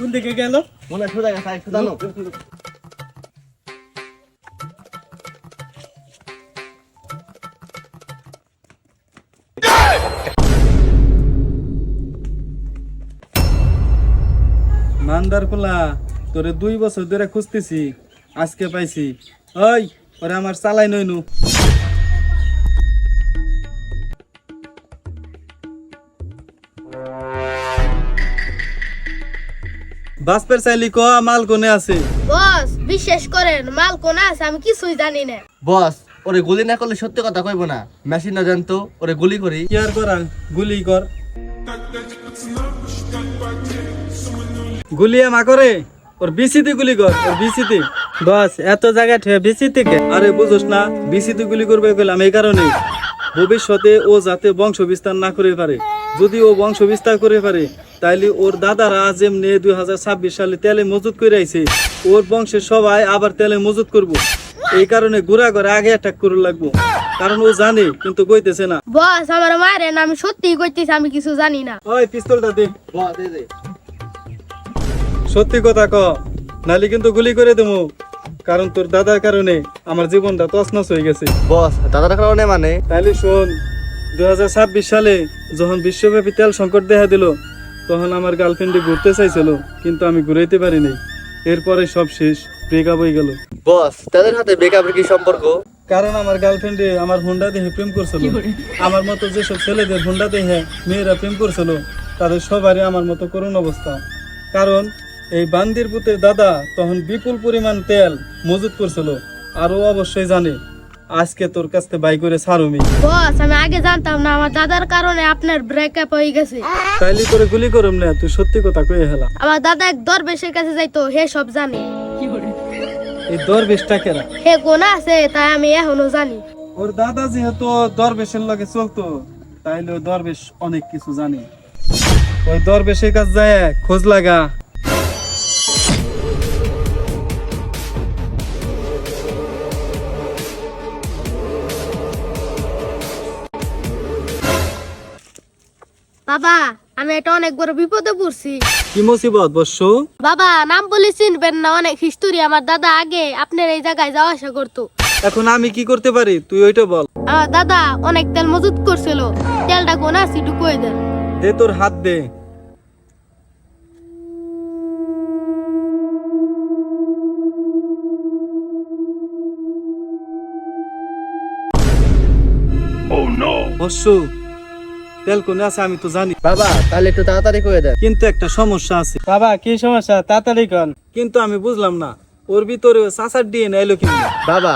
কোন দিকে গেল? মনে সোজা গেছে, সোজা নো। মান্দার কোলা, তোরে 2 বছর ধরে খুঁজতেছি, আজকে পাইছি। ওই ওরে আমার চালাই নইনু। বাসপের চাইলি ক মাল কোনে আছে? বস বিশ্বাস করেন মাল কোন আছে আমি কিছুই জানি না। বস, ওরে গুলি না করলে সত্যি কথা কইব না। মেশিন না জানতো, ওরে গুলি করি। কি আর করা, গুলি কর। গুলি মা করে ওর বিসিতে গুলি কর, ওর বিসিতে। বস এত জায়গা থেকে বিসিতে কে? আরে বুঝোস না, বিসিতে গুলি করবে বললাম এই কারণে ভবিষ্যতে ও যাতে বংশ বিস্তার না করে পারে। যদি ও বংশ বিস্তার করে পারে তাইলে ওর দাদারা যেমনি 2026 সালে তেলে মজুত করে আইছে, ওর বংশের সবাই আবার তেলে মজুত করব। এই কারণে ঘুরা ঘরে আগে অ্যাটাক করে লাগবো, কারণ ও জানে কিন্তু কইতেছে না। বস আমার মারেন, আমি সত্যিই কইতেছি আমি কিছু জানি না। ওই পিস্তলটা দে। বস, দে দে। সত্যি কথা ক, নালি কিন্তু গুলি করে দেবো, কারণ তোর দাদার কারণে আমার জীবনটা তছনছ হয়ে গেছে। বস, দাদার কারণে মানে? তাইলে শোন, 2026 সালে যখন বিশ্বব্যাপী তেল সংকট দেখা দিল, তখন আমার গার্লফ্রেন্ডে ঘুরতে চাইছিল, কিন্তু আমি ঘুরাইতে পারি নাই। এরপরে সব শেষ, ব্রেকআপ হয়ে গেল। বস, তাদের সাথে ব্রেকআপের কি সম্পর্ক? কারণ আমার গার্লফ্রেন্ডে আমার হুন্ডা দেখে প্রেম করছিল। আমার মতো যেসব ছেলেদের হুন্ডা দেখে মেয়েরা প্রেম করছিল, তাদের সবারই আমার মতো করুণ অবস্থা। কারণ এই বান্দির পুতের দাদা তখন বিপুল পরিমাণ তেল মজুত করছিল, আর ও অবশ্যই জানে আজকে তোর কাছ থেকে বাই করে ছাড়ুমি। বস আমি আগে জানতাম না আমার দাদার কারণে আপনার ব্রেকআপ হয়ে গেছে। তাইলে করে গুলি করুম না, তুই সত্যি কথা কয়ে হেলা। আমার দাদা এক দরবেশের কাছে যাইতো, হে সব জানে। এই দরবেশটা কেরা? হে কোন আছে তাই আমি এখনো জানি। ওর দাদা যেহেতু দরবেশের লগে চলতো, তাইলে ওই দরবেশ অনেক কিছু জানে। ওই দরবেশের কাছে যায় খোঁজ লাগা। বাবা আমি এটা অনেক বড় বিপদে পড়ছি। কি মুসিবত বর্ষ? বাবা নাম বলে চিনবেন না, অনেক হিস্টোরি। আমার দাদা আগে আপনার এই জায়গায় যাওয়া আসা করতো। এখন আমি কি করতে পারি তুই ওইটা বল। আমার দাদা অনেক তেল মজুত করছিল, তেলটা কোন আছে একটু কই দেন। দে তোর হাত দে। বর্ষ, তেল কোনে আছে আমি তো জানি, বাবা, তাহলে একটু তাড়াতাড়ি করে দেন। কিন্তু একটা সমস্যা আছে। বাবা কি সমস্যা, তাড়াতাড়ি কর। কিন্তু আমি বুঝলাম না ওর ভিতরে চাচার ডিএনএ এলো কি? বাবা,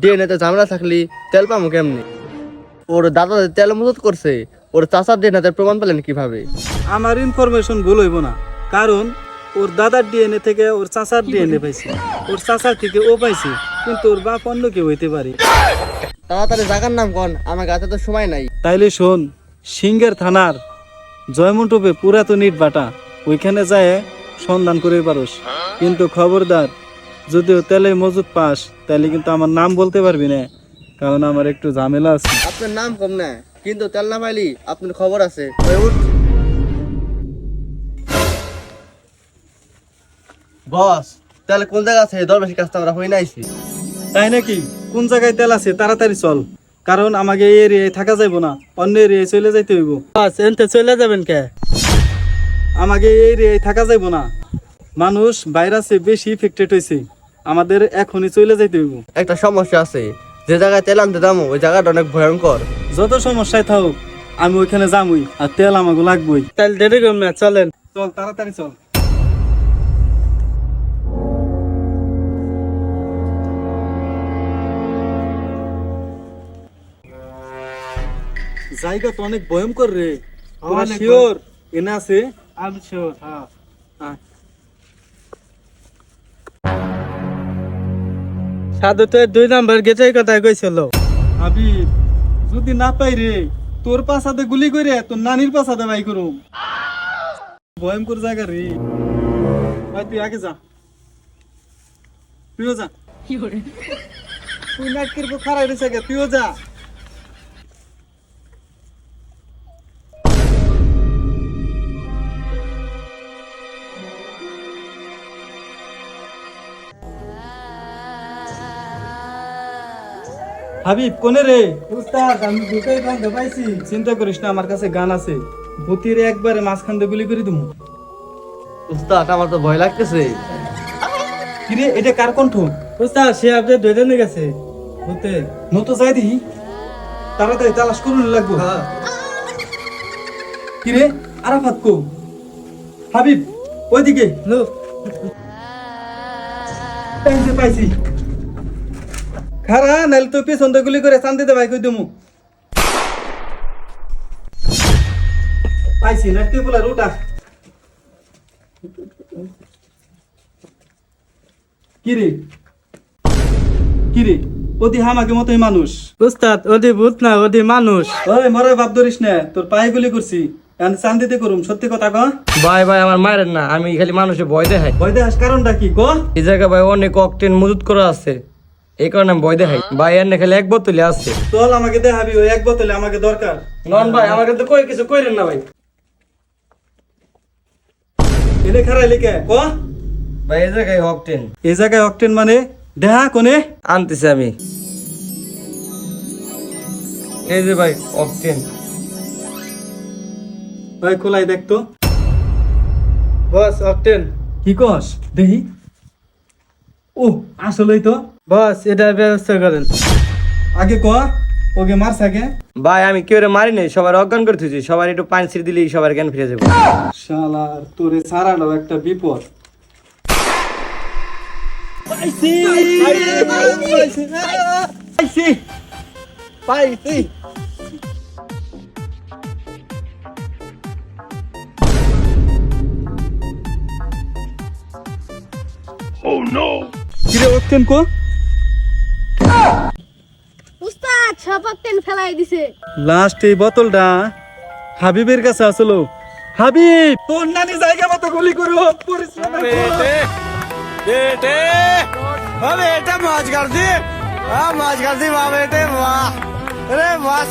ডিএনএ তে ঝামেলা থাকলি তেল পামু কেমনি? ওর দাদা যে তেল মজুত করছে, ওর চাচার ডিএনএ প্রমাণ পেলেন কিভাবে? আমার ইনফরমেশন ভুল হইব না, কারণ ওর দাদার ডিএনএ থেকে ওর চাচার ডিএনএ পাইছে, ওর চাচার থেকে ও পাইছে, কিন্তু ওর বাপ অন্য কেউ হইতে পারে। তাড়াতাড়ি জায়গার নাম কোন, আমার কাছে তো সময় নাই। তাইলে শোন, সিঙ্গের থানার জয়মন্টপে পুরাতন ইট বাটা, ওইখানে যায় সন্ধান করে পারোস। কিন্তু খবরদার, যদিও তেলে মজুদ পাস তাহলে কিন্তু আমার নাম বলতে পারবি না, কারণ আমার একটু ঝামেলা আছে। আপনার নাম কম না, কিন্তু তেল না পাইলি আপনার খবর আছে। ওই উঠ। বস, তাহলে কোন জায়গা আছে? দরবেশের কাছে আমরা হই নাইছি। তাই নাকি? কোন জায়গায় তেল আছে তাড়াতাড়ি চল, কারণ আমাকে এই এরিয়ায় থাকা যাইব না, অন্য এরিয়ায় চলে যাইতে হইব। এনতে চলে যাবেন কে? আমাকে এই এরিয়ায় থাকা যাইব না, মানুষ ভাইরাসে বেশি ইফেক্টেড হয়েছে, আমাদের এখনই চলে যাইতে হইব। একটা সমস্যা আছে, যে জায়গায় তেল আনতে দামো ওই জায়গাটা অনেক ভয়ঙ্কর। যত সমস্যায় থাকুক আমি ওইখানে যামই, আর তেল আমাকে লাগবই। তাহলে দেরি করুন না, চলেন। চল তাড়াতাড়ি চল। জায়গা তো অনেক ভয়ঙ্কর রে। শিওর এনে আছে? আমি শিওর। হ্যাঁ সাধু তো 2 নাম্বার গেটের কথা কইছিল। আবি যদি না পাই রে, তোর পাছাতে গুলি করে তোর নানির পাছাতে বাই করুম। ভয়ঙ্কর জায়গা রে ভাই, তুই আগে যা, তুইও যা। তুই নাটকের পর খারাই রয়েছে, তুইও যা। হাবিব কোনে রে? উস্তাদ আমি দুটোই গন্ধ পাইছি। চিন্তা করিস না, আমার কাছে গান আছে, ভূতির একবারে মাঝখান দিয়ে গুলি করে দিমু। উস্তাদ আমার তো ভয় লাগতেছে। কিরে এটা কার কণ্ঠ? উস্তাদ সে আপনি ধরে গেছে ভূতে। নতো যাই দিই, তাড়াতাড়ি তালাশ করুন লাগবো। কিরে আরাফাত কো? হাবিব ওইদিকে লো। পাইছি পাইছি, খারা নাইলে তো পেছন দিয়ে গুলি করে চান্দিতে ভাই কই দিমু। পাইছি না তুই বলে রুটা। কিরে কিরে ওদি হামাকে মতোই মানুষ। উস্তাদ ওদি ভূত না, ওদি মানুষ। ওই মরে বাপ ধরিস না, তোর পায়ে গুলি করছি, এখন চান্দিতে করুম। সত্যি কথা ক। ভাই ভাই আমার মায়ের না, আমি খালি মানুষের ভয় দেখাই। ভয় দেখাস কারণটা কি ক? এই জায়গায় ভাই অনেক অকটেন মজুত করা আছে, এই কারণে আমি ভয় দেখাই। ভাই এর না খালি এক বোতলে আছে। চল আমাকে দেখাবি, ওই এক বোতলে আমাকে দরকার। নন ভাই আমাকে তো কই কিছু কইরেন না ভাই। এনে খারাই লিখে ক। ভাই এই জায়গায় অকটেন এই জায়গায় অক্টেন মানে দেহা কোনে? আনতেছি আমি। এই যে ভাই অকটেন। ভাই খোলাই দেখতো। বস অকটেন। কি কস দেহি? ও আসলেই তো। বস এটার ব্যবস্থা করেন। আগে ক ওকে মার থাকে। ভাই আমি কেউ মারি নাই, সবার অজ্ঞান করে থুছি। সবার একটু পানি ছিড়ে দিলেই সবার জ্ঞান ফিরে যাবে। শালার তোরে সারানো একটা বিপদ। পাইছি পাইছি পাইছি। কিরে অক্টেন কো? উস্তাদ সব অক্টেন ফেলাই দিছে। লাস্ট এই বোতলটা হাবিবের কাছে আসলো। হাবিব তোর নানি জায়গা মতো গুলি করো। পরিশ্রম बेटे बेटे मौज कर दी हाँ मौज कर दी वाह बेटे वाह अरे वाह